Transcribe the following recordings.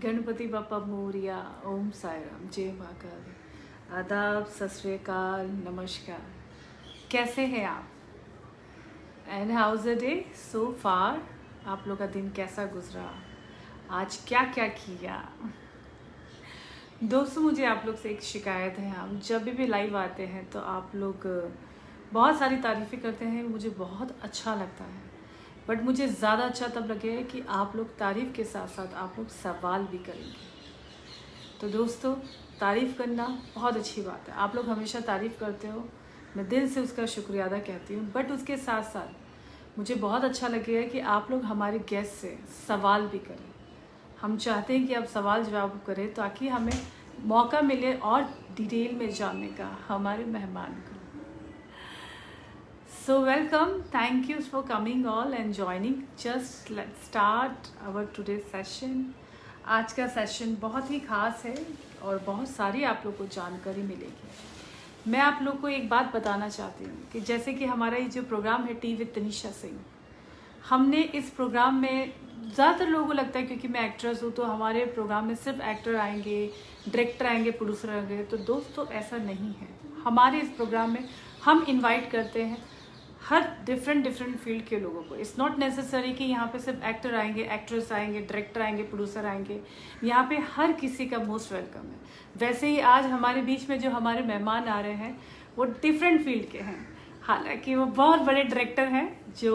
गणपति बप्पा मोरिया। ओम साईराम। जय महाकाल। आदाब, सत श्री अकाल, नमस्कार। कैसे हैं आप? And how's the day so far? आप लोग का दिन कैसा गुजरा? आज क्या क्या किया? दोस्तों, मुझे आप लोग से एक शिकायत है। हम जब भी लाइव आते हैं तो आप लोग बहुत सारी तारीफ़ें करते हैं, मुझे बहुत अच्छा लगता है। बट मुझे ज़्यादा अच्छा तब लगे कि आप लोग तारीफ़ के साथ साथ आप लोग सवाल भी करेंगे। तो दोस्तों, तारीफ़ करना बहुत अच्छी बात है। आप लोग हमेशा तारीफ़ करते हो, मैं दिल से उसका शुक्रिया अदा कहती हूँ। बट उसके साथ साथ मुझे बहुत अच्छा लगेगा कि आप लोग हमारे गेस्ट से सवाल भी करें। हम चाहते हैं कि आप सवाल जवाब करें ताकि हमें मौका मिले और डिटेल में जानने का हमारे मेहमान को। So welcome, thank you for coming all and joining. Just let's start our today's session. आज का सेशन बहुत ही खास है और बहुत सारी आप लोग को जानकारी मिलेगी। मैं आप लोग को एक बात बताना चाहती हूँ कि जैसे कि हमारा ये जो प्रोग्राम है टी विद तनीषा सिंह, हमने इस प्रोग्राम में ज़्यादातर लोगों को लगता है क्योंकि मैं एक्ट्रेस हूँ तो हमारे प्रोग्राम में सिर्फ एक्टर आएंगे, डायरेक्टर आएंगे, प्रोड्यूसर आएंगे। तो दोस्तों, ऐसा नहीं है। हमारे इस प्रोग्राम में हम इनवाइट करते हैं हर डिफरेंट फील्ड के लोगों को। इट्स नॉट नेसेसरी कि यहाँ पे सिर्फ एक्टर आएंगे, एक्ट्रेस आएंगे, डायरेक्टर आएंगे, प्रोड्यूसर आएंगे। यहाँ पे हर किसी का मोस्ट वेलकम है। वैसे ही आज हमारे बीच में जो हमारे मेहमान आ रहे हैं वो डिफरेंट फील्ड के हैं। हालांकि वो बहुत बड़े डायरेक्टर हैं जो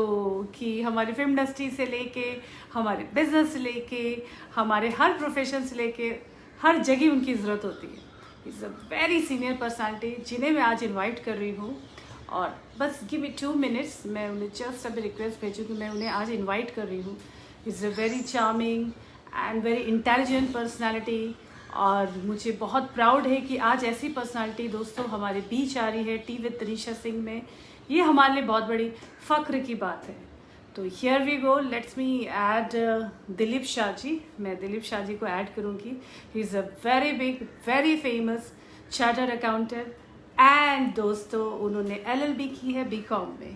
कि हमारी फिल्म इंडस्ट्री से लेके, हमारे बिजनेस से लेके, हमारे हर प्रोफेशन से लेके हर जगह उनकी ज़रूरत होती है। Is a very senior personality जिन्हें मैं आज इनवाइट कर रही हूँ। और बस गिव मी 2 मिनट्स, मैं उन्हें जस्ट अभी रिक्वेस्ट भेजूँ कि मैं उन्हें आज इनवाइट कर रही हूँ। Is a very charming and very intelligent personality. और मुझे बहुत प्राउड है कि आज ऐसी पर्सनालिटी दोस्तों हमारे बीच आ रही है टी विद तनीषा सिंह में। ये हमारे लिए बहुत बड़ी फ़ख्र की बात है। तो here we go, let's me add Dilip Shah ji. मैं दिलीप शाह जी को ऐड करूँगी। He is a very big, very famous chartered accountant and दोस्तों उन्होंने LLB की है BCom में,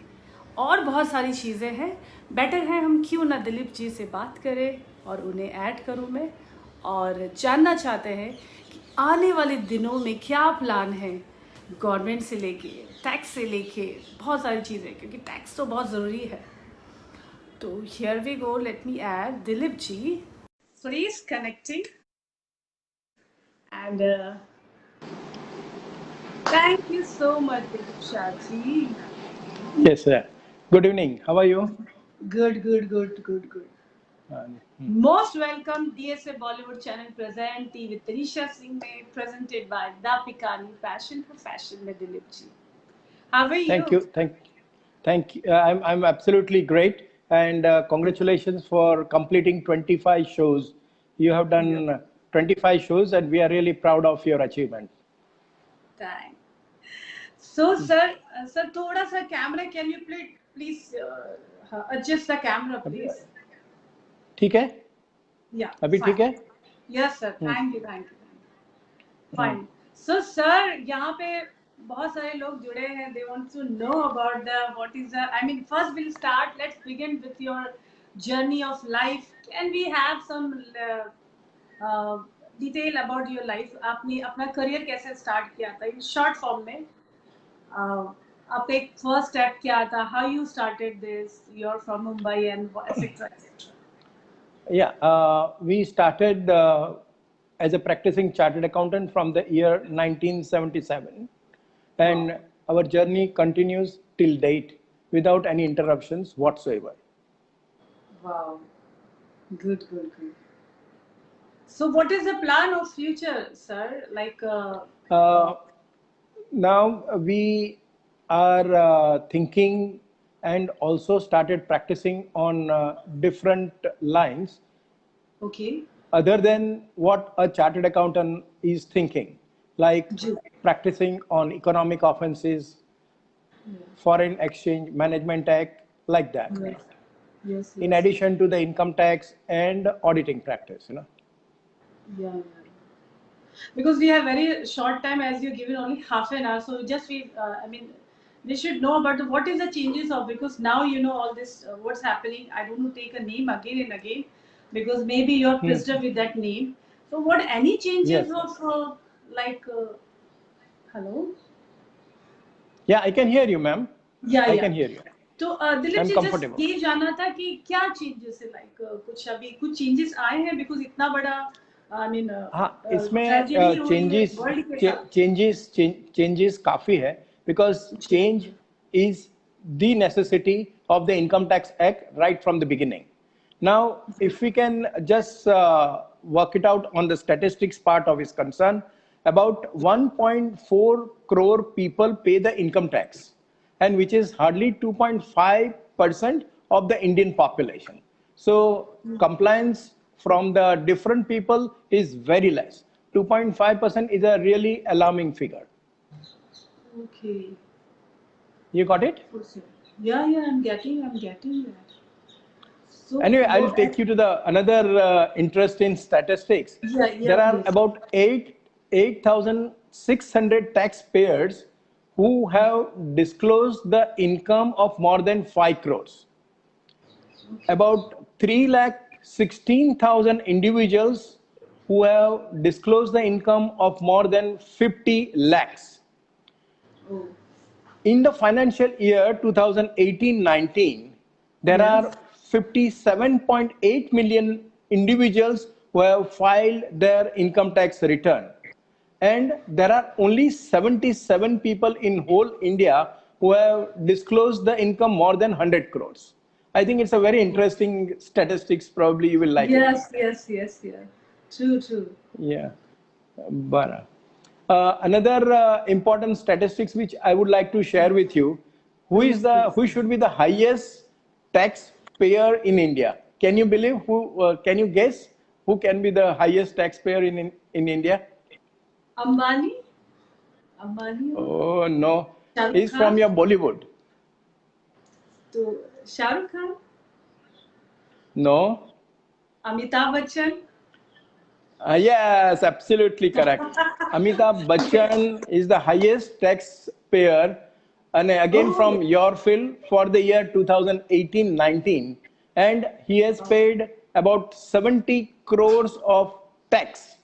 और बहुत सारी चीज़ें हैं। बेटर है हम क्यों ना दिलीप जी से बात करें और उन्हें ऐड करूं मैं, और जानना चाहते हैं कि आने वाले दिनों में क्या प्लान है गवर्नमेंट से लेके, टैक्स से लेके बहुत सारी चीज़ें, क्योंकि टैक्स तो बहुत ज़रूरी है। तो here we go, let me add Dilip ji, please connecting and thank you so much Dilip Shah ji. Yes, sir. Good evening. How are you? Good. Most welcome DSA Bollywood channel present T with Tanisha Singh में, presented by The Pikani Passion for Fashion में Dilip ji. How are you? Thank you. I'm absolutely great, and congratulations for completing 25 shows. You have done 25 shows, and we are really proud of your achievement. Thanks. So sir थोड़ा सा camera, can you please adjust the camera please? ठीक है? Yeah. अभी ठीक है? Yes sir. Thank you. Fine. So sir, यहाँ पे बहुत सारे लोग जुड़े हैं. They want to know about what is the. I mean, first we'll start. Let's begin with your journey of life. Can we have some uh, detail about your life? आपने अपना career कैसे स्टार्ट किया था? In short form में, आपका एक first step क्या था? How you started this? You're from Mumbai and etc. Yeah, we started as a practicing chartered accountant from the year 1977, and our journey continues till date without any interruptions whatsoever. Wow, good. So what is the plan of future, sir? Like Now we are thinking and also started practicing on different lines okay. other than what a chartered accountant is thinking, like practicing on economic offenses, foreign exchange management act, like that. Yes. In addition to the income tax and auditing practice, you know. Yeah. Because we have very short time, as you given only half an hour, so just we should know about what is the changes of, because now you know all this what's happening. I don't want to take a name again and again. because maybe you're pissed off with that name. So what any changes Yes. of like hello? Yeah, I can hear you, ma'am. या I या can hear you. तो Dilip I'm ji just comfortable. ये जानना था कि क्या changes है like कुछ अभी कुछ चेंजेस आए हैं बिकॉज इतना बड़ा आई मीन हाँ, इसमें ट्रेजेडी हो रही है चेंजेस वर्ल्ड के साथ चेंजेस काफी है because change is the necessity of the income tax act right from the beginning. Now, if we can just work it out on the statistics part of his concern, about 1.4 crore people pay the income tax, and which is hardly 2.5% of the Indian population. So, compliance from the different people is very less. 2.5% is a really alarming figure. Okay You got it? या I'm getting that. So Anyway, I'll take you to the another interesting statistics. Yeah, There are please. about 8,600 taxpayers who have disclosed the income of more than 5 crores. About 3,16,000 individuals who have disclosed the income of more than 50 lakhs. Oh. In the financial year 2018-19, there Yes. are 57.8 million individuals who have filed their income tax return. And there are only 77 people in whole India who have disclosed the income more than 100 crores. I think it's a very interesting statistics. Probably you will like it. Yes. True. Yeah. But another important statistics which I would like to share with you, who should be the highest taxpayer in India? Can you believe who? Can you guess who can be the highest taxpayer in India? Ambani. Oh no, Shah Rukh he's Khan? from your Bollywood. तो Shahrukh Khan, No. Amitabh Bachchan. Yes, absolutely correct. Amitabh Bachchan is the highest taxpayer, and again from your field for the year 2018-19, and he has paid about 70 crores of tax.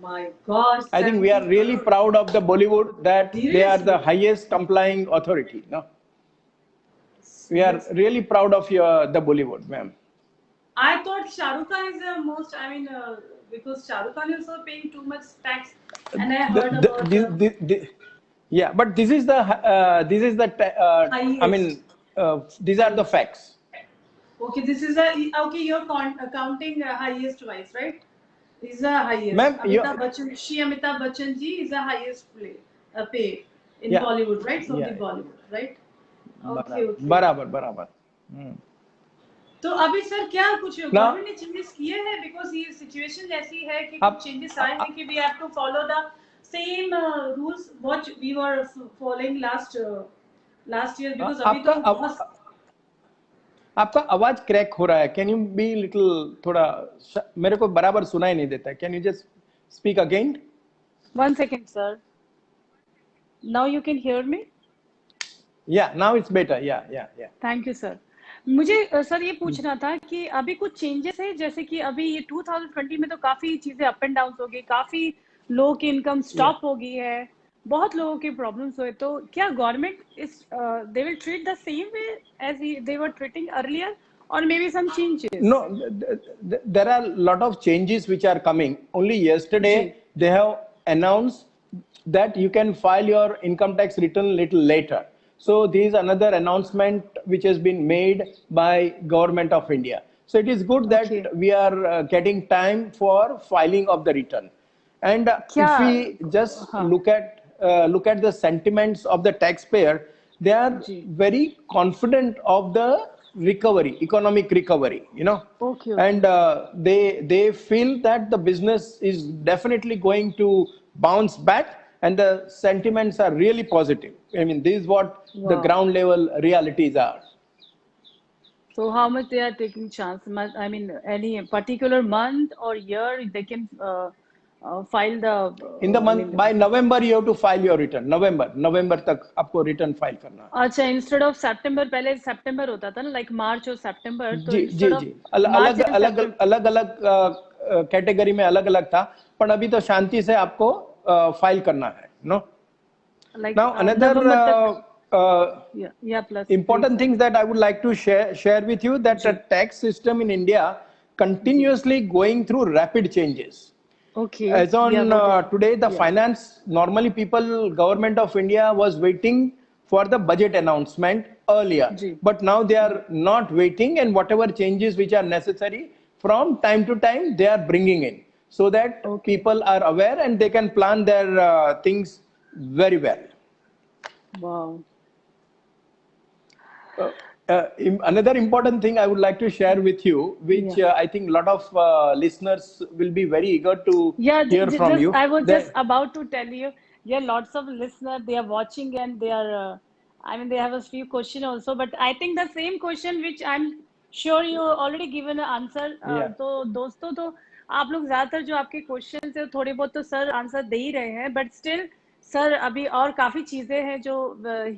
My God. I think we are really proud of the Bollywood that they are the highest complying authority. No, we are really proud of the Bollywood, ma'am. I thought Shah Rukh Khan is the most. I mean, because Shah Rukh Khan is also paying too much tax, and I heard about. Yeah, but this is the I mean, these are the facts. Okay, this is a okay. You're counting highest wise, right? Is the highest. Ma'am, Amitabh Bachchan, Amitabh Bachchan ji is the highest pay in Yeah. Bollywood, right? From Yeah. the Bollywood, right? Okay. बराबर. तो अभी sir क्या कुछ government ने changes किए हैं because ये situation ऐसी है कि कुछ चेंजेस आए हैं कि we have to follow the same rules what we were following last year because अभी तो आपका आवाज क्रैक हो रहा है. कैन यू बी लिटिल थोड़ा मेरे को बराबर सुनाई नहीं देता है. Can you just speak again? 1 second sir. Now you can hear me? Yeah, now it's better. Yeah. Thank you sir. मुझे सर ये पूछना था कि अभी कुछ चेंजेस है जैसे कि अभी ये 2020 में तो काफी चीजें अप एंड डाउन हो गई, काफी लोगों की इनकम स्टॉप हो गई है, बहुत लोगों के प्रॉब्लम्स हुए, तो क्या government is they will treat the same way as they were treating earlier or maybe some changes? No, there are a lot of changes which are coming. Only yesterday they have announced that you can file your income tax return a little later. So this is another announcement which has been made by Government of India. So it is good that we are getting time for filing of the return. And if we just look at the sentiments of the taxpayer, they are very confident of the economic recovery, you know. And they feel that the business is definitely going to bounce back, and the sentiments are really positive. I mean, this is what the ground level realities are. So how much they are taking chance? I mean, any particular month or year they can file the In the month by November you have to file your return. November तक आपको return file करना है. अच्छा, instead of सितंबर, पहले सितंबर होता था ना, like March और सितंबर, तो जी इंस्टेड ऑफ जी मार्च अलग एंड अलग सितंबर, अलग अलग कैटेगरी में अलग अलग था, पर अभी तो शांति से आपको फाइल करना है. नो, लाइक नाउ अनदर नवंबर तक, या plus important things that I would like to share with you, that the tax system in India continuously going through rapid changes. Okay, As on today, the finance, normally people, government of India was waiting for the budget announcement earlier. जी. But now they are not waiting, and whatever changes which are necessary from time to time, they are bringing in, so that people are aware and they can plan their things very well. Wow. Another important thing I would like to share with you, which I think a lot of listeners will be very eager to hear from you. I was just about to tell you, lots of listeners, they are watching and they are, I mean, they have a few questions also, but I think the same question which I'm sure you already given an answer. तो दोस्तों, तो आप लोग ज्यादातर जो आपके question है थोड़े बहुत तो सर आंसर दे ही रहे हैं, बट स्टिल सर अभी और काफी चीजें हैं जो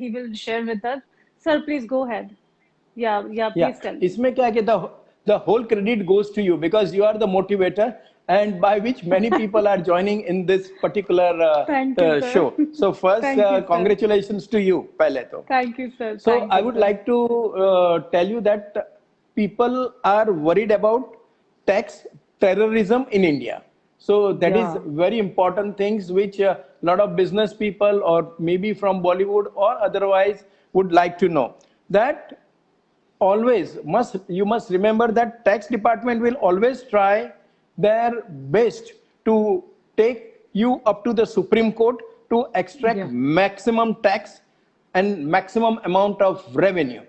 he will share with us. Sir, please go ahead. Please tell me. इसमें क्या है कि the whole credit goes to you, because you are the motivator, and by which many people are joining in this particular show. So first, congratulations to you, पहले तो. Thank you, sir. So I would like to tell you that people are worried about tax terrorism in India. So that is very important things which a lot of business people or maybe from Bollywood or otherwise would like to know. That always you must remember that tax department will always try their best to take you up to the Supreme Court to extract maximum tax and maximum amount of revenue.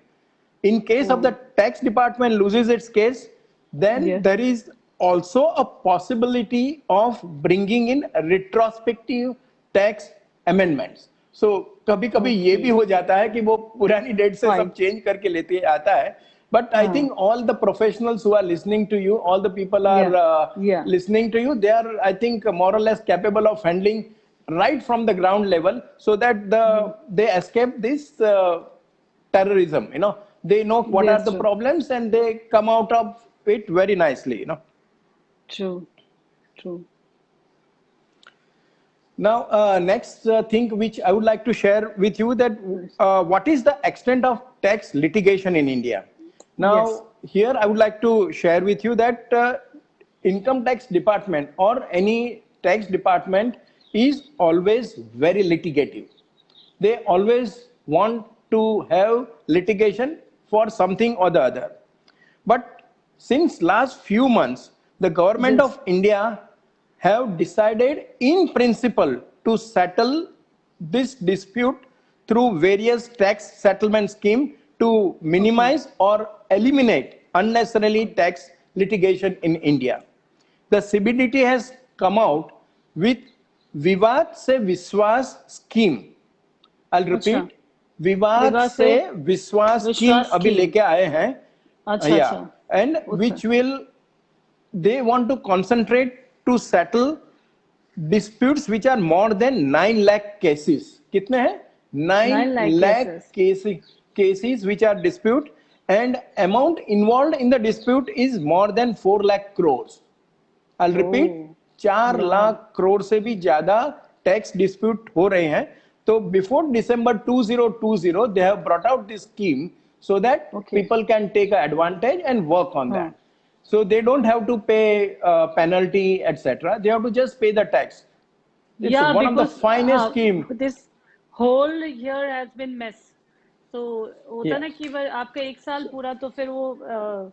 In case of the tax department loses its case, then there is also a possibility of bringing in retrospective tax amendments. So कभी-कभी ये भी हो जाता है कि वो पुरानी date से सब चेंज करके लेते आता है. But I think all the professionals who are listening to you, all the people are listening to you, they are, I think, more or less capable of handling right from the ground level, so that they escape this terrorism. You know, they know what are the problems and they come out of it very nicely. You know. True. Now, next thing which I would like to share with you, that what is the extent of tax litigation in India? Now, here I would like to share with you that income tax department or any tax department is always very litigative. They always want to have litigation for something or the other. But since last few months, the government of India have decided in principle to settle this dispute through various tax settlement scheme to minimize or eliminate unnecessarily tax litigation in India. The CBDT has come out with Vivad Se Vishwas scheme. I'll repeat. Vivad Se Vishwas scheme अभी लेके आए हैं. And which will, they want to concentrate to settle disputes which are more than 9 lakh cases. कितने हैं? 9 lakh cases which are dispute, and amount involved in the dispute is more than 4 lakh crores. I'll repeat, 4 lakh crore से भी ज़्यादा tax dispute हो रहे हैं. So before December 2020, they have brought out this scheme so that people can take advantage and work on that. So they don't have to pay penalty, etc. They have to just pay the tax. It's one of the finest scheme. This whole year has been mess. So होता ना कि आपका एक साल पूरा तो फिर वो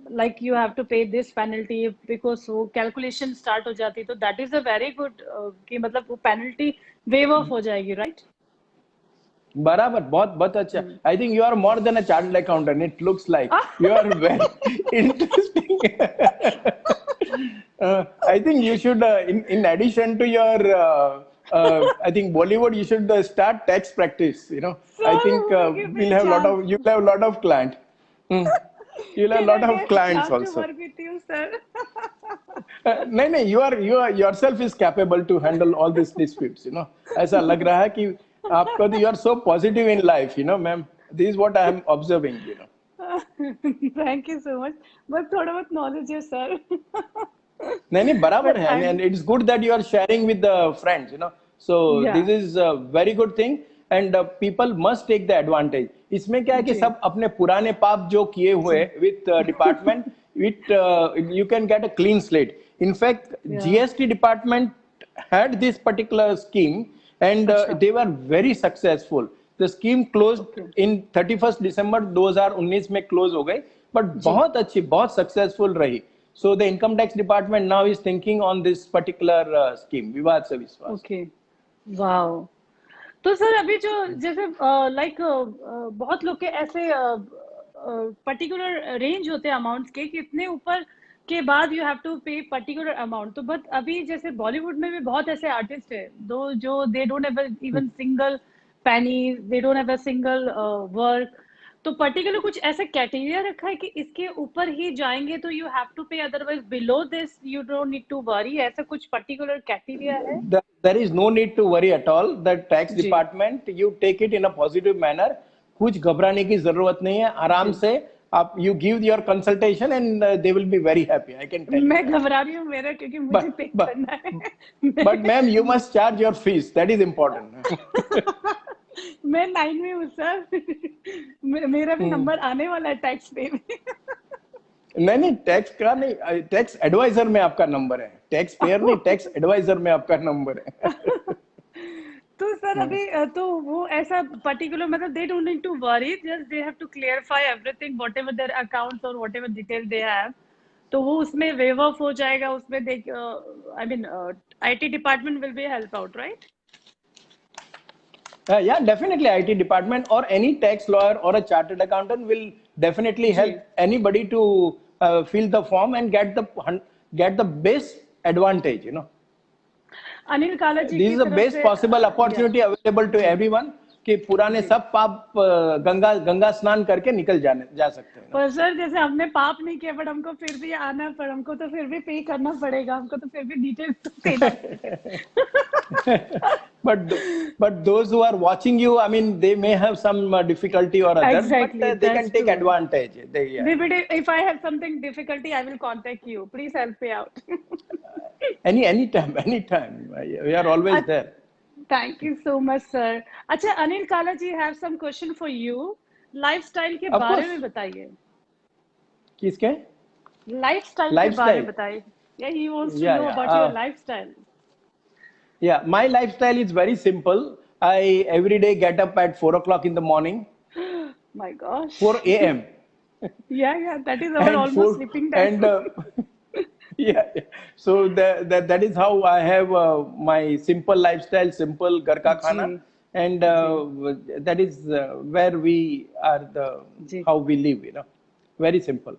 like you have to pay this penalty because वो calculation start हो जाती, तो that is a very good कि मतलब वो penalty waive off हो जाएगी, right? बराबर, बहुत अच्छा. I think you are more than a chartered accountant. It looks like you are very interesting. I think you should, in addition to your, I think Bollywood, you should start tax practice. You know, I think you'll have a lot of clients. You'll have a lot of clients also. Work with you, sir. नहीं नहीं, you are yourself is capable to handle all these disputes, you know. ऐसा लग रहा है कि आपको तो you are so positive in life, you know, ma'am. This is what I am observing, you know. Thank you so much, बस थोड़ा बहुत नॉलेज है सर। नहीं नहीं, बराबर बट है, आई and it's good that you are sharing with the friends, you know. So या this is a very good thing, and people must take the advantage. इसमें क्या है कि जी सब अपने पुराने पाप जो किए हुए जी with department, with you can get a clean slate. In fact, या GST department had this particular scheme, and अच्छा they were very successful. The scheme closed okay in 31st December 2019 में close हो गई, but जी बहुत अच्छी, बहुत successful रही. So the income tax department now is thinking on this particular scheme, विवाद से विश्वास. Okay wow. तो सर अभी जो जैसे लाइक बहुत लोग के ऐसे पर्टिकुलर रेंज होते हैं अमाउंट्स के कि इतने ऊपर के बाद यू हैव टू पे पर्टिकुलर अमाउंट। तो बट अभी जैसे बॉलीवुड में भी बहुत ऐसे आर्टिस्ट है दो जो they don't have even single पैनी, they don't have a single work. तो पर्टिकुलर कुछ ऐसा क्राइटेरिया रखा है कि इसके ऊपर ही जाएंगे तो you have to pay, otherwise below this you don't need to worry, ऐसा कुछ पर्टिकुलर क्राइटेरिया है? There is no need to worry at all. The tax जी department, you take it in a positive manner. कुछ घबराने की जरूरत नहीं है, आराम जी से आप you give your consultation and they will be very happy. I can tell you मैं that. घबरा रही हूँ मेरा, क्योंकि मुझे But पे but करना है। but ma'am, you must charge your fees. That is important. मैं लाइन में हूँ सर। मेरा भी नंबर आने वाला है टैक्स पे भी। नहीं नहीं, टैक्स का नहीं, टैक्स एडवाइजर में आपका नंबर है, टैक्स पेयर नहीं, टैक्स एडवाइजर में आपका नंबर है. तो सर अभी तो वो ऐसा पर्टिकुलर मतलब they don't need to worry, just they have to clarify everything whatever their accounts और whatever detail they have, तो वो उसमें वेव ऑफ हो जाएगा। उसमें देख I mean IT department will be help out, right? Yeah, definitely IT department or any tax lawyer or a chartered accountant will definitely जी help anybody to fill the form and get the best advantage, you know. Anil Kala ji This की is the तरफ best से possible या opportunity available to ji everyone कि पुराने जी। सब पाप गंगा स्नान करके निकल जा सकते हैं ना. पर सर जैसे हमने पाप नहीं किया बट हमको फिर भी आना, पर हमको तो फिर भी पे करना पड़ेगा, हमको तो फिर भी डिटेल्स तो देना but but those who are watching you, I mean, they may have some difficulty or other, but exactly they can that's take true. advantage. Yeah. If I have something difficulty, I will contact you. Please help me out. Anytime, anytime. We are always there. Thank you so much, sir. अच्छा अनिल काला जी have some question for you. Lifestyle के Of बारे में course. बताइए। किसके? Lifestyle के बारे में Lifestyle. बताइए। Yeah, he wants to Yeah, know yeah. about your lifestyle. Yeah. My lifestyle is very simple. I every day get up at 4 o'clock in the morning, My gosh. 4 a.m. Yeah, that is our and almost food sleeping time. and yeah. So that is how I have my simple lifestyle, simple घर का जी खाना, and जी that is where we are जी। how we live. You know, very simple.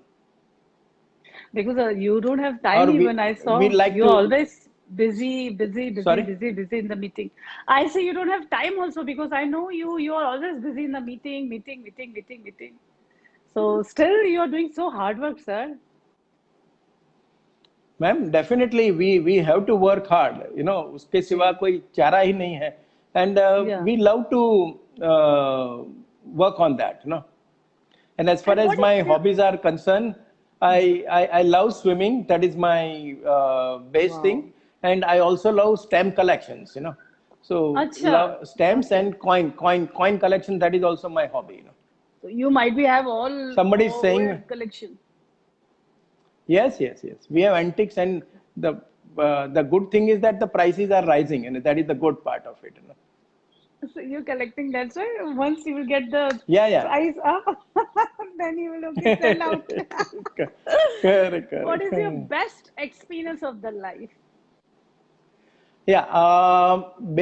Because you don't have time Or even. I we saw like you're to. always busy Sorry. in the meeting. I say you don't have time also because I know you. You are always busy in the meeting. So still you are doing so hard work, sir. Ma'am definitely we have to work hard, you know, उसके सिवा जी कोई चारा ही नहीं है. And yeah. We love to work on that, you know. And as far And as what my is your hobbies are concern, जी I love swimming. That is my base thing, wow and I also love stamp collections. You know, so अच्छा love stamps okay. and coin collection. That is also my hobby. You know, So you might be have all somebody is saying old collection. yes. We have antiques, and the good thing is that the prices are rising, and that is the good part of it. You know? So you're collecting that, sir. Once you will get the Yeah. price up, then you will okay sell out. Correct. What is your best experience of the life? Yeah.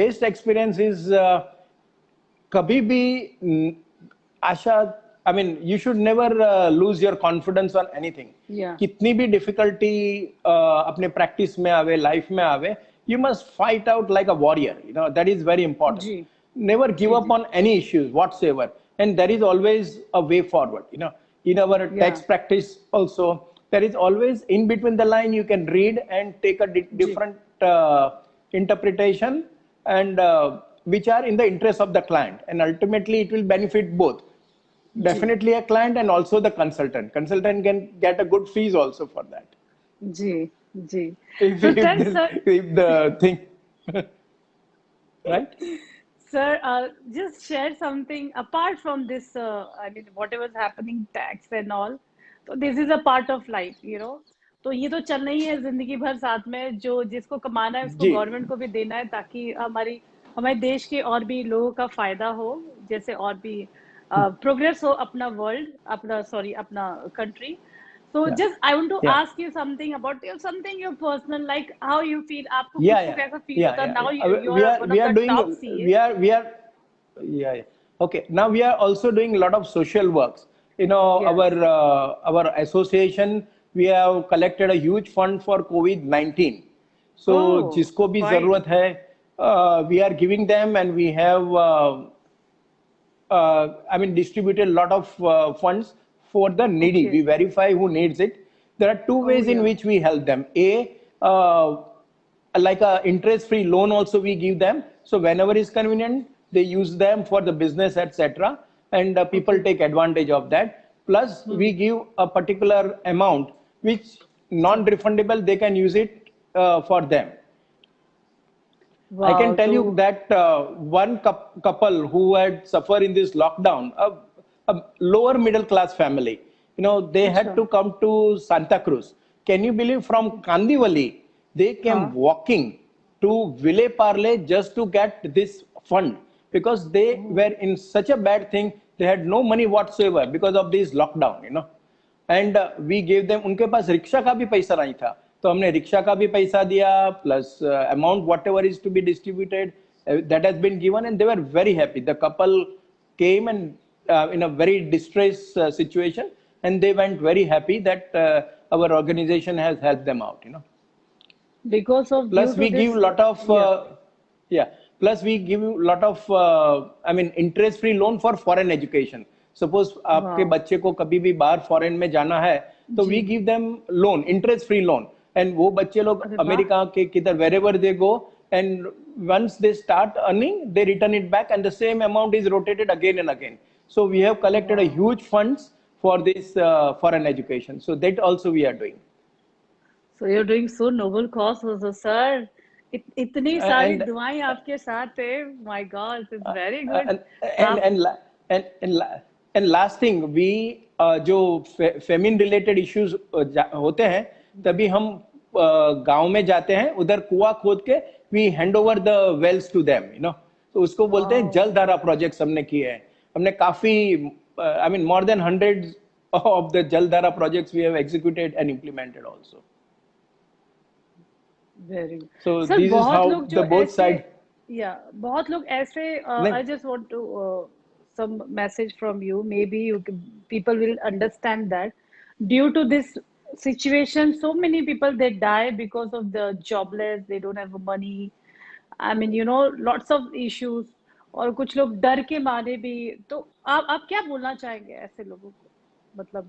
Best experience is कभी भी आशा, I mean, you should never lose your confidence on anything. Yeah. कितनी भी difficulty अपने practice में आवे, life में आवे, you must fight out like a warrior. You know, that is very important. जी Never give जी up जी on any issues whatsoever, and there is always a way forward. You know, in our yeah tax practice also, there is always in between the line you can read and take a जी different interpretation, and which are in the interest of the client, and ultimately it will benefit both, जी definitely a client and also the consultant can get a good fees also for that, जी जी if तो if sir this sir if the thing right. Sir, just share something apart from this. I mean, whatever is happening, tax and all. So this is a part of life, you know. तो ये तो चलना ही है जिंदगी भर साथ में जो जिसको कमाना है उसको जी गवर्नमेंट को भी देना है ताकि हमारे देश के और भी लोगों का फायदा हो जैसे और भी प्रोग्रेस हो अपना वर्ल्ड अपना सॉरी अपना country. So yeah just I want to yeah ask you something about something your personal like how you feel आपको खुद yeah को yeah कैसा feel yeah होता yeah, now yeah. you we are are one we of are the doing top CAs. we are yeah, yeah. Okay, now we are also doing a lot of social works, Yes. our association, we have collected a huge fund for COVID-19. So Oh, जिसको भी fine. जरूरत है, we are giving them, and we have I mean, distributed a lot of funds for the needy. Okay. We verify who needs it. There are two Oh ways in yeah. which we help them. Like a interest-free loan also we give them. So whenever is convenient, they use them for the business, etc. And people Okay. take advantage of that. Plus, we Hmm. give a particular amount which जी. non-refundable. They can use it for them. I can Wow. tell तो you that one couple who had suffered in this lockdown, a lower middle class family, they had अच्छा. to come to Santa Cruz. Can you believe from Okay. Kandivali, they came हाँ. walking to Ville Parle just to get this fund because they Oh. were in such a bad thing. They had no money whatsoever because of this lockdown. And we gave them, उनके पास rickshaw का भी पैसा नहीं था, तो हमने rickshaw का भी पैसा दिया plus amount whatever is to be distributed that has been given, and they were very happy. The couple came and in a very distressed situation, and they went very happy that our organization has helped them out. Because of due Plus to we give this. lot of Yeah. yeah, plus we give you lot of I mean interest free loan for foreign education. Suppose आपके Wow. बच्चे को कभी भी बाहर foreign में जाना है, तो जी. We give them loan, interest free loan, and वो बच्चे लोग अरे वाह. अमेरिका के किधर wherever they go, and once they start earning they return it back, and the same amount is rotated again and again. So we have collected a Wow. huge funds for this foreign education, so that also we are doing. So you're doing so noble cause also, sir. इतनी सारी And दुआएं आपके साथ है. My God, it's uh, very good. and and आप and la- and last thing, we जो feminine related issues होते हैं, तभी हम गांव में जाते हैं, उधर कुआं खोद के we hand over the wells to them, तो उसको बोलते हैं wow. जलधारा प्रोजेक्ट हमने किए हैं. हमने काफी I mean more than hundred of the Jaldhara projects we have executed and implemented also. Very good So sir. this is बहुत how लोग जो the both ऐसे side. या बहुत लोग ऐसे नहीं, I just want to some message from you maybe people will understand that due to this situation so many people they die because of the jobless they don't have money. I mean lots of issues और कुछ लोग डर के मारे भी. तो आप क्या बोलना चाहेंगे ऐसे लोगों को मतलब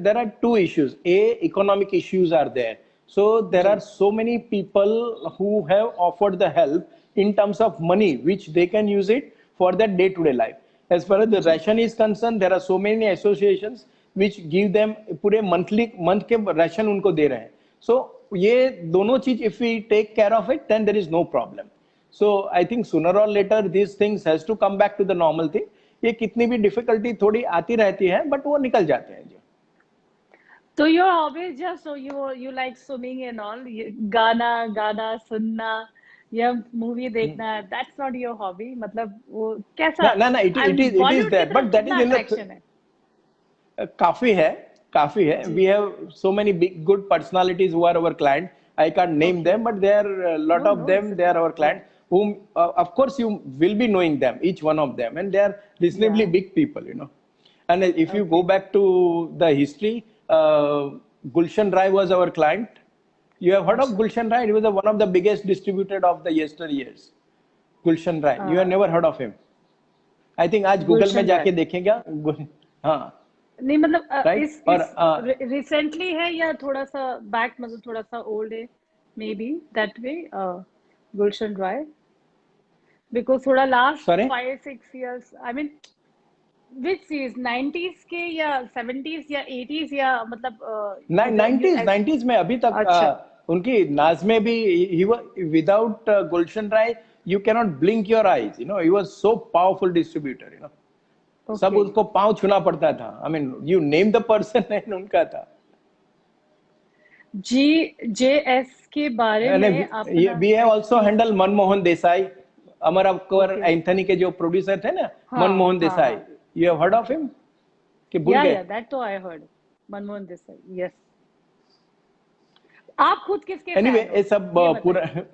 There are two issues. Economic issues are there. So there ji are so many people who have offered the help in terms of money, which they can use it for their day-to-day life. As far as the ji ration is concerned, there are so many associations which give them पूरे month के ration उनको दे रहे हैं. So ये दोनों चीज, if we take care of it, then there is no problem. So I think sooner or later these things has to come back to the normal thing. ये कितनी भी डिफिकल्टी थोड़ी आती रहती है, बट वो निकल जाते हैं जी. तो your hobby just so you like swimming and all गाना गाना सुनना या मूवी देखना that's not your hobby मतलब वो कैसा. ना ना ना, एंड it is बॉलीवुड की there, तरफ but that is कितना in अट्रैक्शन है. काफी है, काफी है. जी. We have so many big good personalities who are our client. I can't name okay. them, but there are a lot no of no it's them. They okay. are our या client, whom of course you will be knowing them, each one of them, and they are या reasonably big people. And if you go okay. back to the history, Gulshan Rai was our client. You have heard of अच्छा. Gulshan Rai? He was one of the biggest distributor of the yesteryears. Gulshan Rai. You have never heard of him? I think आज Google में गुलशन राय. जाके देखेंगे. हाँ, नहीं मतलब right? Or इस recently है या थोड़ा सा बैक, मतलब थोड़ा सा ओल्ड है, maybe that way, Gulshan Rai, because थोड़ा last sorry, 5-6 years, I mean which series, 90s के या 70s या 80s या मतलब नाइन्टीज नाइन्टीज में अभी तक अच्छा, उनकी नाज में भी ही without Gulshan Rai you cannot blink your eyes, you know, he was so powerful distributor, you know, सब ओके। उसको पांव छूना पड़ता था, I mean you name the person and उनका था। GJS के बारे में अपना we have also experience. Handle Manmohan Desai, Amar Akbar okay, Anthony के जो प्रोड्यूसर थे ना, हाँ मनमोहन हाँ देसाई, हाँ, you have heard of okay, him कि भूल गए? या दैट तो I heard, Manmohan Desai, yes. आप खुद किसके एनीवे फैन हो, ये सब ये पूरा, बताइए।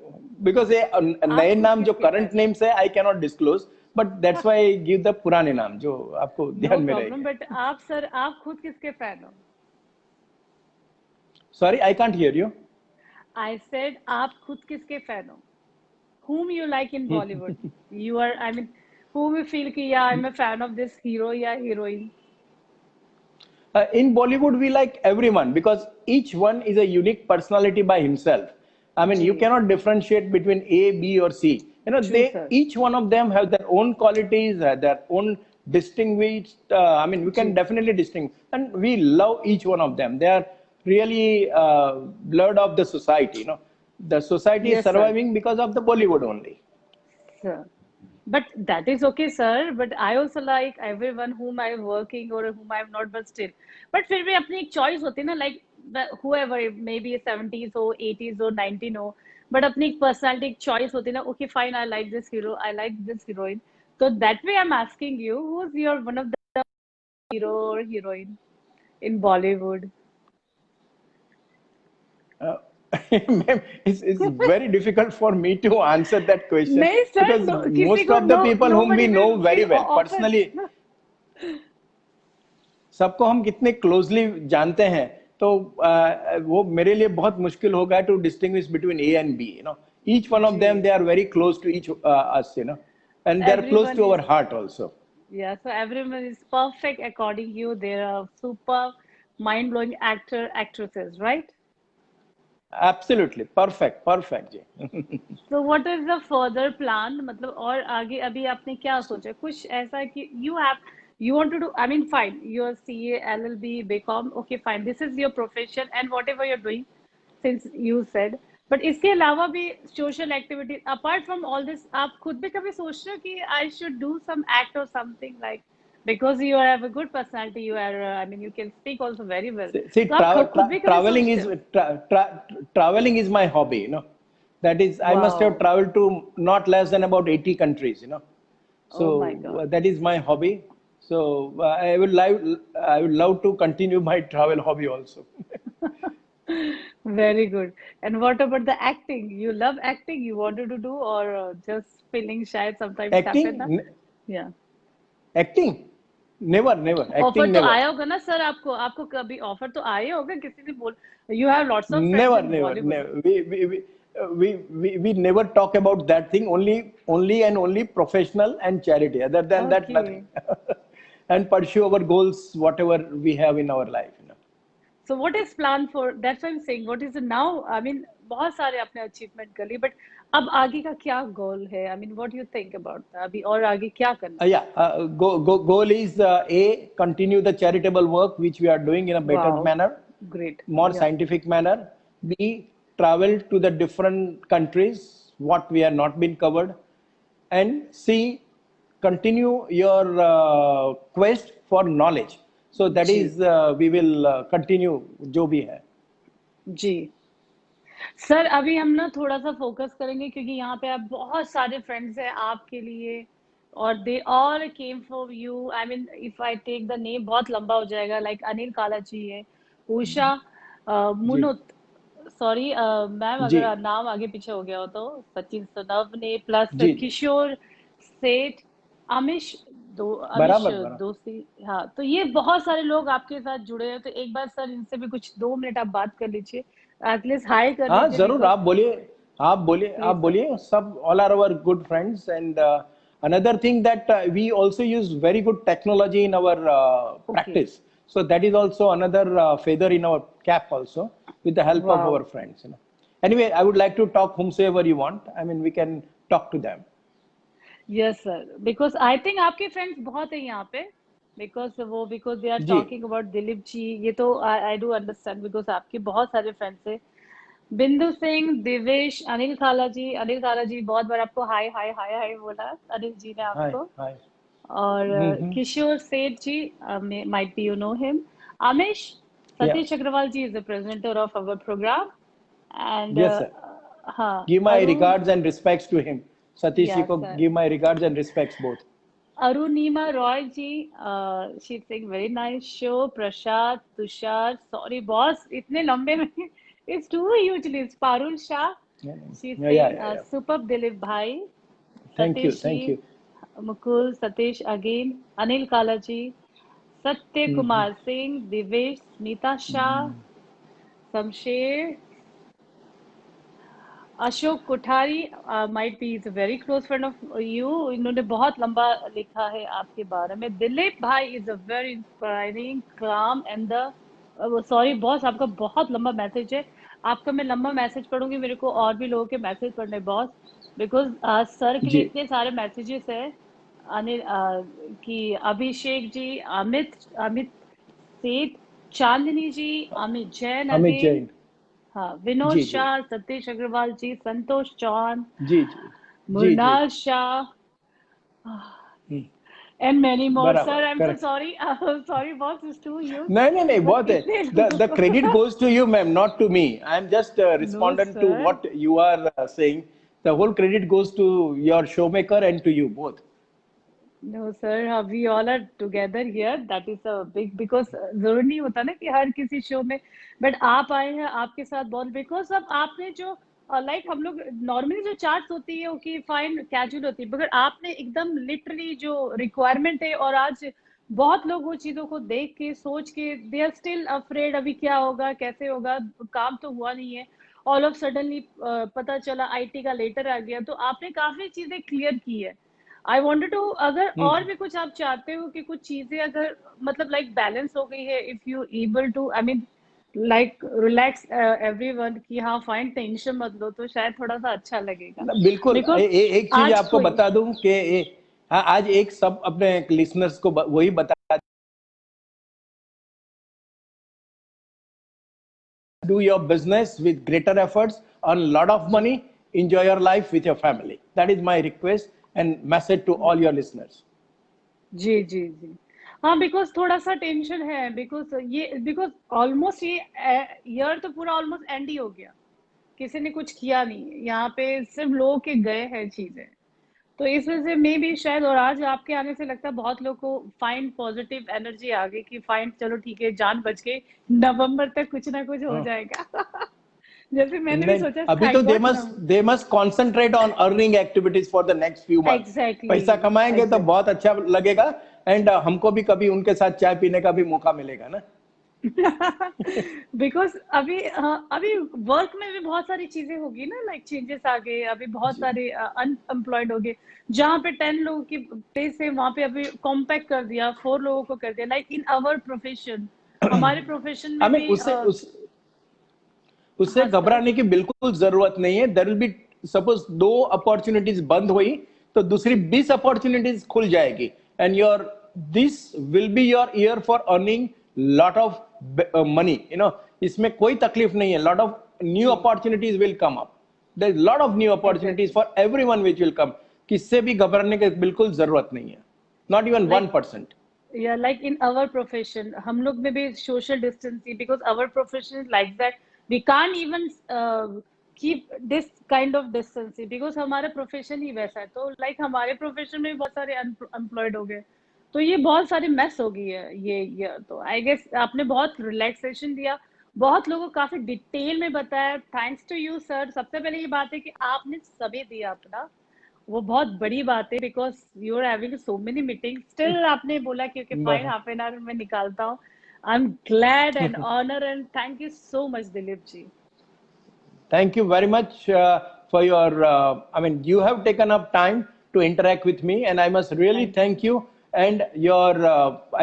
बिकॉज ये आप नए खुद नाम जो किसके करंट फैन नेम्स है I cannot disclose, but that's हो? व्हाई गिव द पुराने नाम जो आपको नो ध्यान में प्रॉब्लम, रहेंगे। बट आप सर, आप खुद किसके फैन हो? Sorry I can't hear you. I said आप खुद किसके फैन हो? whom you like in Bollywood? You are, I mean, whom you feel कि yeah, I'm a fan of this hero या heroine? In Bollywood, we like everyone because each one is a unique personality by himself. I mean, you ji, cannot differentiate between A, B, or C. You know, true they sir, each one of them have their own qualities, their own distinguished. I mean, we can ji, definitely distinguish, and we love each one of them. They are really blood of the society. You know, the society is yes sir, surviving because of the Bollywood only. sir. But that is okay, sir. But I also like everyone whom I'm working or whom I'm not, but still. But फिर भी अपनी एक choice होती है ना, like whoever, maybe 70s हो, 80s हो, 19 हो, but अपनी एक personality, एक choice होती है ना. Okay, fine, I like this hero, I like this heroine. So that way, I'm asking you, who's your one of the hero or heroine in Bollywood? Uh, it's very difficult for me to answer that question नहीं sir, because no, किसी most को of the no, people whom we nobody know will very feel well often. personally, सबको हम कितने closely जानते हैं, तो वो मेरे लिए बहुत मुश्किल होगा to distinguish between A and B, you know, each one of them जी, they are very close to each us, you know, and they are close everyone to is, our heart also. yeah, so everyone is perfect according to you. There are super mind-blowing actresses, right? Absolutely perfect perfect जी। So what is the further plan? मतलब और आगे अभी आपने क्या सोचा? कुछ ऐसा कि you want to do, I mean, fine, you're CA, LLB, BCom, okay, fine. This is your profession and whatever you're doing, since you said. But इसके अलावा भी social activities, apart from all this, आप खुद भी कभी सोच रहे हो कि I should do some act or something like, because you have a good personality, you are, I mean, you can speak also very well. See, तो आप खुद भी कभी traveling सोचते is हो? traveling is my hobby, you know. That is, I must have Wow. traveled to not less than about 80 countries, you know. Oh my So God. that is my hobby. So I would love to continue my travel hobby also. Very good. And what about the acting? You love acting, you wanted to do, or just feeling shy sometimes happen ना? Acting, Yeah. acting, never, never, offer acting तो never, आया होगा ना sir आपको, आपको कभी offer तो आया होगा, किसी ने बोल, you have lots of friends never, in never, Bollywood. never. We never talk about that thing. Only and only professional and charity. Other than that, okay. nothing. And pursue our goals, whatever we have in our life. You know. So what is plan for, that's why I am saying what is now, I mean बहुत सारे आपने achievement कर लिए, but अब आगे का क्या गोल है? I mean what you think about अभी और आगे क्या करना है? Yeah, goal is A, continue the charitable work which we are doing in a better wow, manner, great, more या, scientific manner. B, travel to the different countries, what we have not been covered. And C, continue your quest for knowledge. So that जी, is, we will continue जो भी है. जी sir. अभी हम ना थोड़ा सा फोकस करेंगे क्योंकि यहाँ पे आप बहुत सारे फ्रेंड्स हैं आपके लिए, और they all came for you. I mean if I take the name बहुत लंबा हो जाएगा, लाइक अनिल कालाची है, उषा, जी मुनुत, सॉरी मैम जी अगर नाम आगे पीछे हो गया हो तो, सचिन सनव ने, प्लस जी किशोर सेठ, अमिश, अमिश बराबर बराबर. दोषी. हाँ, तो ये बहुत सारे लोग आपके साथ जुड़े हैं, तो एक बार सर इनसे भी कुछ 2 मिनट आप बात कर लीजिए, एटलीस्ट हाई कर हाँ लीजिए, जरूर, बिकॉज आप बोलिए, आप बोलिए, आप प्लीज सर. बोलिए. सब all are our good friends, and another thing that we also use very good technology in our okay. practice. So that is also another feather in our cap also, with the help of Wow. our friends. Anyway, I would like to talk whomsoever you want. I mean, we can talk to them. Yes sir, because I think आपके friends बहुत हैं यहाँ पे, because they are जी talking about Dilip ji. ये तो I do understand, because आपके बहुत सारे फ्रेंड्स हैं। बिंदु सिंह, दिवेश, अनिल खाला जी बहुत बार आपको हाय हाय हाय हाय बोला अनिल जी ने हाय आपको। हाय और hmm Kishore Seth ji, might be you know him. Amish, या Satish Agarwal ji is the presenter of our programme. And yes sir, हाँ, give my Arun, regards and respects to him. Satish ji yes ko sir, give my regards and respects both. Arunima Roy ji, she sing very nice show. Prasad, Tushar, sorry boss इतने लंबे में it's too huge list. Parul Shah, Yeah, she yeah, yeah, Singh yeah, yeah. Super. Dilip भाई, Thank you, Satish thank जी, you. Mukul, Satish again, Anil Kala ji, Satya Mhm. Kumar Singh, Divesh, Neeta Shah, Shamsher, Ashok Kothari, might be is a very close friend of you. इन्होंने बहुत लंबा लिखा है आपके बारे में। दिलीप भाई इज अ वेरी इंस्पायरिंग, काम एंड द, सॉरी बॉस आपका बहुत लंबा मैसेज है। आपका मैं लंबा मैसेज पढ़ूंगी, मेरे को और भी लोगों के मैसेज पढ़ने बॉस, बिकॉज सर के लिए जी इतने सारे मैसेजेस है। अनिल, कि अभिषेक जी, अमित अमित सेठ, चांदनी जी, अमित जैन अमित अगेन, जैन, हाँ, विनोद जी जी शाह, सतीश अग्रवाल जी, संतोष चौहान, जी जी जी जी मुरनाज Shah, hmm, and many more. बराबर सर है, I am so correct. Sorry, sorry boss, is too huge, नहीं नहीं नहीं, बट बहुत है। इतने द लोगों द क्रेडिट को goes to you, ma'am, not to me. I am just no respondent to sir, what you are saying. The whole credit goes to your showmaker and to you both. No sir, we all are together here, that is a big, because जरूर नहीं होता ना कि हर किसी show में, but आप आए हैं, आपके साथ बहुत, बिकॉज अब आपने जो लाइक हम लोग नॉर्मली जो चार्ट्स होती है वो की फाइन कैजुअल होती है, मगर आपने एकदम लिटरली जो रिक्वायरमेंट है, और आज बहुत लोग वो चीजों को देख के सोच के दे आर स्टिल अफ्रेड, अभी क्या होगा कैसे होगा, काम तो हुआ नहीं है, ऑल ऑफ सडनली पता चला आईटी का लेटर आ गया, तो आपने काफी चीजें क्लियर की है। आई वांटेड टू, अगर और हम्म भी कुछ आप चाहते हो कि कुछ चीजें अगर मतलब लाइक बैलेंस हो गई है, if you able to, I mean like relax everyone, कि हाँ फाइन, टेंशन मत लो, तो शायद थोड़ा सा अच्छा लगेगा, बिल्कुल। बिकॉज एक चीज आज आपको कोई, बता दूं कि हाँ, आज एक सब अपने लिसनर्स को वही बता, do your business with greater efforts, earn a lot of money, enjoy your life with your family. That is my request and message to all your listeners. जी जी जी, हाँ, बिकॉज थोड़ा सा टेंशन है, बिकॉज ऑलमोस्ट ये year तो पूरा almost and he हो गया, किसी ने कुछ किया नहीं यहाँ पे, सिर्फ लोग के गए हैं चीजें, तो इस वजह से मे भी शायद, और आज आपके आने से लगता है बहुत लोग को फाइन पॉजिटिव एनर्जी आ गई, कि फाइन चलो ठीक है, जान बच गई, नवंबर तक कुछ ना कुछ हो हाँ। जाएगा। जैसे मैंने भी नहीं, सोचा, अभी तो थैंक गॉड ना। They must concentrate on earning activities for the next few months. Exactly, पैसा कमाएंगे तो एग्जैक्टली। बहुत अच्छा लगेगा, एंड हमको भी कभी उनके साथ चाय पीने का भी मौका मिलेगा ना। बिकॉज अभी, हाँ, अभी वर्क में भी बहुत सारी चीजें होगी ना, लाइक चेंजेस आ गए, अभी बहुत जी सारे अनएम्प्लॉयड हो गए, जहाँ पे 10 लोगों की प्लेस है वहां पे अभी कॉम्पैक्ट कर दिया, 4 लोगों को कर दिया, लाइक इन आवर प्रोफेशन, हमारे प्रोफेशन आई में मीन भी उससे हाँ सर, घबराने की बिल्कुल जरूरत नहीं है। There will be, suppose 2 opportunities बंद हुई तो दूसरी 20 अपॉर्चुनिटीज खुल जाएगी, and your this will be your year for earning lot of money, इसमें कोई तकलीफ नहीं है। लॉट ऑफ न्यू जी opportunities will come up, there is lot of new opportunities exactly, for everyone which will come. किससे भी घबराने की बिल्कुल जरूरत नहीं है, नॉट इवन लाइक 1%। या लाइक इन आवर प्रोफेशन हम लोग में भी social distancing, because our profession is like that, we can't even keep this kind of distancing, because हमारा प्रोफेशन ही वैसा है, तो लाइक हमारे प्रोफेशन में भी बहुत सारे अनएम्प्लॉयड हो गए, तो ये बहुत सारी मेस हो गई है ये तो आई गेस आपने बहुत रिलैक्सेशन दिया, बहुत लोगों को काफी डिटेल में बताया, थैंक्स टू यू सर। सबसे पहले ये बात है कि आपने समय दिया अपना, वो बहुत बड़ी बात है, because you are having so many meeting, still आपने बोला कि okay fine, half an hour में निकालता हूँ। I am glad and honour, and thank you so much Dilip ji. Thank you very much for your, I mean, you have taken up time to interact with me, and I must really thank you, thank you and your,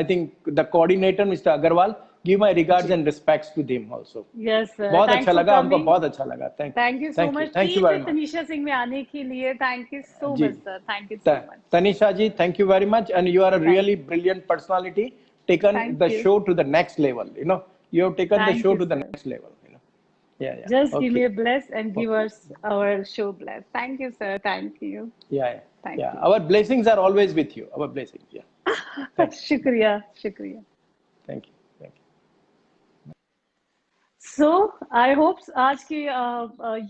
I think the coordinator, Mr. Agarwal, give my regards and respects to them also. Yes sir, बहुत thanks अच्छा for लगा, हमको coming. बहुत अच्छा लगा. Thank you so much. Thank T you very with much. Tanisha Singh में आने के लिए thank you so ji, much sir. Thank you so much. Tanisha ji, thank you very much, and you are a really brilliant personality. Taken Thank the you. show to the next level. You know, you have taken the Thank show you, to the sir. next level. You know, yeah. Just give Okay. me a bless and give Okay. us our show bless. Thank you sir. Thank you. Yeah. Thank you. Our blessings are always with you. Our blessings. Yeah. Thank you. शुक्रिया शुक्रिया. Thank you. Thank you. So I hope आज के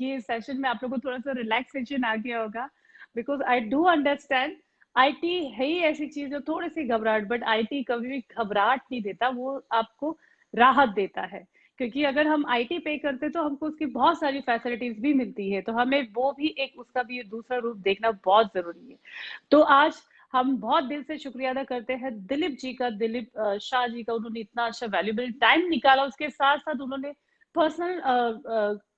ये session में आप लोगों को थोड़ा सा रिलैक्सेशन आ गया होगा, because I do understand IT है ही ऐसी चीज जो थोड़ी सी घबराहट, बट आईटी कभी भी घबराहट नहीं देता, वो आपको राहत देता है. क्योंकि अगर हम आईटी पे करते तो हमको उसकी बहुत सारी फैसिलिटीज भी मिलती है, तो हमें वो भी एक उसका भी दूसरा रूप देखना बहुत जरूरी है. तो आज हम बहुत दिल से शुक्रिया अदा करते हैं दिलीप जी का, दिलीप शाह जी का. उन्होंने इतना अच्छा वैल्यूबल टाइम निकाला, उसके साथ साथ उन्होंने पर्सनल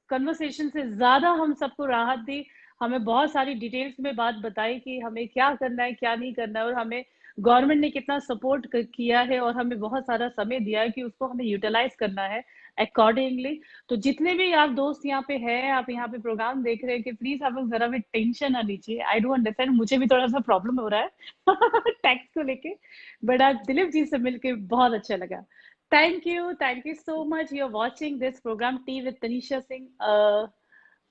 कन्वर्सेशन से ज्यादा हम सबको राहत दी, हमें बहुत सारी डिटेल्स में बात बताई कि हमें क्या करना है क्या नहीं करना है, और हमें गवर्नमेंट ने कितना सपोर्ट किया है और हमें बहुत सारा समय दिया है कि उसको हमें यूटिलाइज करना है अकॉर्डिंगली. तो जितने भी आप दोस्त यहाँ पे हैं, आप यहाँ पे प्रोग्राम देख रहे हैं, कि प्लीज आप लोग जरा भी टेंशन ना लीजिए. आई डू अंडरस्टैंड, मुझे भी थोड़ा सा प्रॉब्लम हो रहा है टैक्स को लेके, बट आज दिलीप जी से मिलके बहुत अच्छा लगा. Thank you so much. You're watching this program, Tea with Tanisha Singh,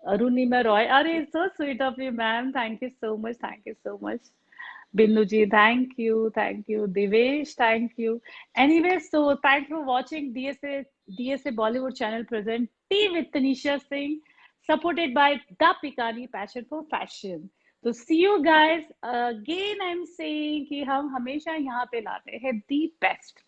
Arunima Roy. Are so sweet of you, ma'am. Thank you so much. Thank you so much. Bindu ji, thank you. Devesh, thank you. Anyway, so thanks for watching DSA Bollywood channel present Tea with Tanisha Singh, supported by The Pikani Passion for Fashion. So see you guys. Again, I'm saying कि हम हमेशा यहाँ पे लाते हैं the best.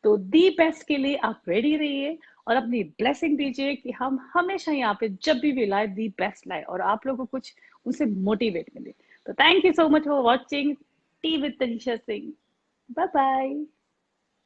तो the best के लिए आप रेडी रहिए और अपनी ब्लेसिंग दीजिए कि हम हमेशा यहाँ पे जब भी लाए दी बेस्ट लाए और आप लोगों को कुछ उनसे मोटिवेट मिले. तो thank you so much for watching tea with Tanisha Singh. Bye bye.